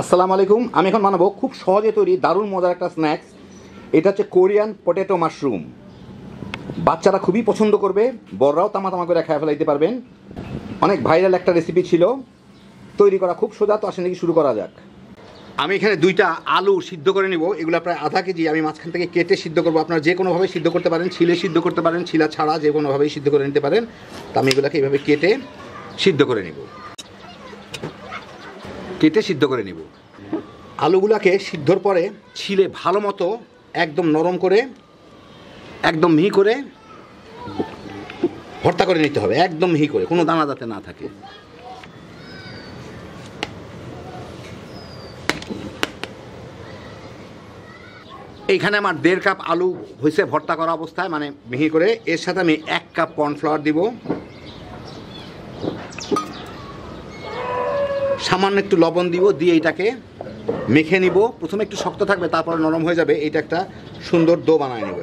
আসসালামু আলাইকুম। আমি এখন বানাবো খুব সহজে তৈরি দারুণ মজার একটা স্ন্যাক্স। এটা হচ্ছে কোরিয়ান পটেটো মাশরুম। বাচ্চারা খুবই পছন্দ করবে, বড়রাও তামা তামা করে খেয়ে ফেলাইতে পারবেন। অনেক ভাইরাল একটা রেসিপি ছিল, তৈরি করা খুব সোজা। তো আসেন নাকি শুরু করা যাক। আমি এখানে দুইটা আলু সিদ্ধ করে নিব। এগুলো প্রায় আধা কেজি। আমি মাঝখান থেকে কেটে সিদ্ধ করবো। আপনারা যে কোনোভাবে সিদ্ধ করতে পারেন, ছিলে সিদ্ধ করতে পারেন, ছিলা ছাড়া যে কোনোভাবেই সিদ্ধ করে নিতে পারেন। তো আমি এগুলোকে এইভাবে কেটে সিদ্ধ করে নিব, সিদ্ধ করে নিব। আলুগুলাকে সিদ্ধর পরে ছিলে ভালো মতো একদম নরম করে, একদম মিহি করে ভর্তা করে নিতে হবে। একদম মিহি করে, কোনো দানা যাতে না থাকে। এইখানে আমার 1.5 কাপ আলু হয়েছে ভর্তা করা অবস্থায়, মানে মিহি করে। এর সাথে আমি 1 কাপ কর্নফ্লাওয়ার দিব, সামান্য একটু লবণ দিব, দিয়ে এটাকে মেখে নিব। প্রথমে একটু শক্ত থাকবে, তারপরে নরম হয়ে যাবে। এইটা একটা সুন্দর ডো বানায় নিব।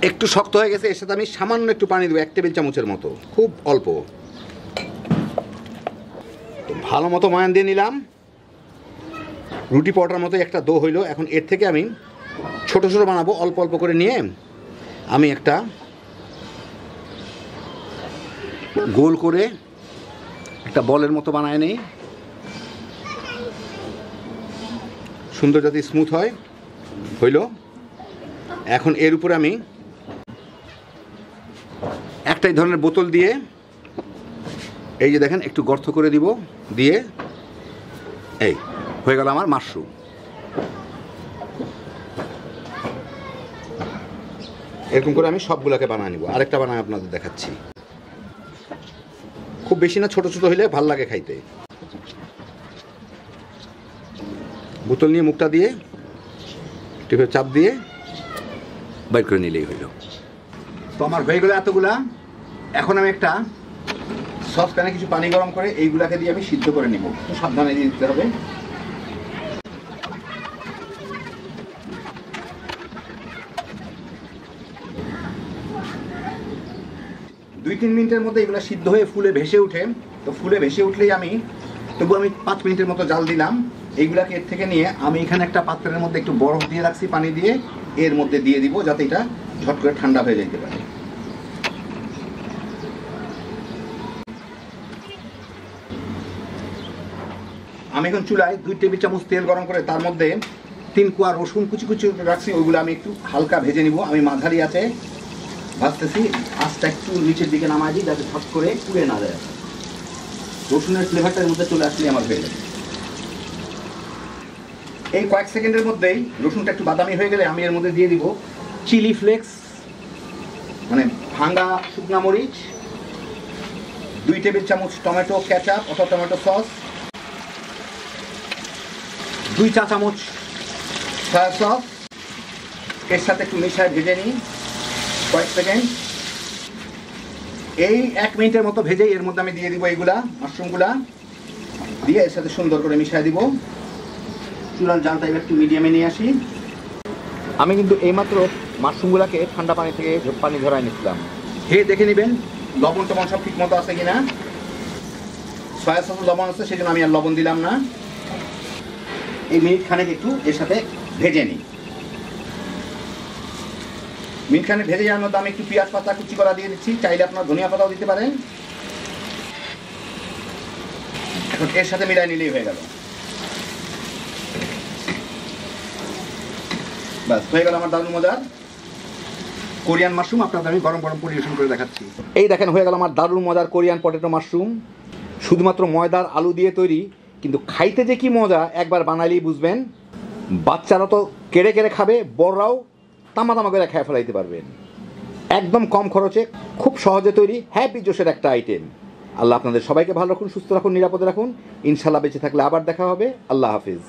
একটু শক্ত হয়ে গেছে। এর সাথে আমি সামান্য একটু পানি দেবো, 1 টেবিল চামচের মতো, খুব অল্প। ভালো মতো ময়ান দিয়ে নিলাম। রুটি পরোটার মতো একটা ডো হইলো। এখন এর থেকে আমি ছোট ছোট বানাবো। অল্প অল্প করে নিয়ে আমি একটা গোল করে একটা বলের মতো বানায় নেই, সুন্দর যাতে স্মুথ হয়। হইল। এখন এর উপরে আমি একটাই ধরনের বোতল দিয়ে, এই যে দেখেন, একটু গর্ত করে দিব, দিয়ে এই হয়ে গেল আমার মাশরুম। এরকম করে আমি সবগুলোকে বানিয়ে নিব। আরেকটা বানায় আপনাদের দেখাচ্ছি। খুব বেশি না, ছোট ছোট হইলে ভাল লাগে খাইতে। বোতল নিয়ে মুখটা দিয়ে টিপে চাপ দিয়ে বাইর করে নিলেই হইল। তো আমার হয়ে গেল এতগুলা। এখন আমি একটা সসপ্যানে কিছু পানি গরম করে এইগুলাকে দিয়ে আমি সিদ্ধ করে নিব। একটু সাবধানে দিয়ে দিতে হবে। দুই 3 মিনিটের মধ্যে এগুলো সিদ্ধ হয়ে ফুলে ভেসে উঠে। তো ফুলে ভেসে উঠলেই আমি 5 মিনিটের মতো জাল দিলাম। এইগুলাকে এর থেকে নিয়ে আমি এখানে একটা পাত্রের মধ্যে একটু বরফ দিয়ে রাখছি, পানি দিয়ে এর মধ্যে দিয়ে দিব, যাতে এটা ঝট করে ঠান্ডা হয়ে যেতে পারে। আমি এখন চুলায় 2 টেবিল চামচ তেল গরম করে তার মধ্যে 3 কোয়া রসুন কুচি কুচি রাখছি। ওইগুলো আমি একটু হালকা ভেজে নিব। আমি মাঝারি আছে ভাজতেছি। আঁচটা একটু নিচের দিকে নামাই দিই, যাতে ঝট করে পুড়ে না যায়। রসুনের ফ্লেভারটার মধ্যে চলে আসলে আমার হয়ে যাবে। এই কয়েক সেকেন্ডের মধ্যেই রসুনটা একটু বাদামি হয়ে গেলে আমি এর মধ্যে দিয়ে দিব চিলি ফ্লেক্স, মানে ভাঙা শুকনা মরিচ, 2 টেবিল চামচ টমেটো কেচাপ অথবা টমেটো সস, 2 চা চামচ সয়া সস। এর সাথে একটু মিশায় ভেজে নিই কয়েক সেকেন্ড। এই 1 মিনিটের মতো ভেজে এর মধ্যে আমি দিয়ে দিব এইগুলা মাশরুমগুলা, দিয়ে এর সাথে সুন্দর করে মিশিয়ে দিব। চুলার জালটা একটু মিডিয়ামে নিয়ে আসি। আমি কিন্তু এইমাত্র মাশরুমগুলাকে ঠান্ডা পানি থেকে পানি ঝরাই নিচ্ছিলাম। খেয়ে দেখে নেবেন লবণ টবণ সব ঠিক মতো আছে কিনা। সয়া সস লবণ আছে, সেজন্য আমি আর লবণ দিলাম না। এই মিনিট খানেক একটু এর সাথে ভেজে নিই। মিনিট খানেক ভেজে যাওয়ার মধ্যে আমি একটু পেঁয়াজ পাতা কুচি করা দিয়ে দিচ্ছি। চাইলে আপনার ধনিয়া পাতাও দিতে পারেন। এখন এর সাথে মিলাই নিলেই হয়ে গেল। বাস, হয়ে গেল আমার দারুণ মজার কোরিয়ান মাশরুম। আপনাদের আমি গরম গরম পরিবেশন করে দেখাচ্ছি। এই দেখেন, হয়ে গেল আমার দারুণ মজার কোরিয়ান পটেটো মাশরুম। শুধুমাত্র ময়দার আলু দিয়ে তৈরি, কিন্তু খাইতে যে কি মজা একবার বানাইলেই বুঝবেন। বাচ্চারা তো কেড়ে কেড়ে খাবে, বড়রাও তামা তামা করে খেয়ে ফেলাইতে পারবেন। একদম কম খরচে, খুব সহজে তৈরি, হ্যাপি জোশের একটা আইটেম। আল্লাহ আপনাদের সবাইকে ভালো রাখুন, সুস্থ রাখুন, নিরাপদে রাখুন। ইনশাল্লাহ বেঁচে থাকলে আবার দেখা হবে। আল্লাহ হাফিজ।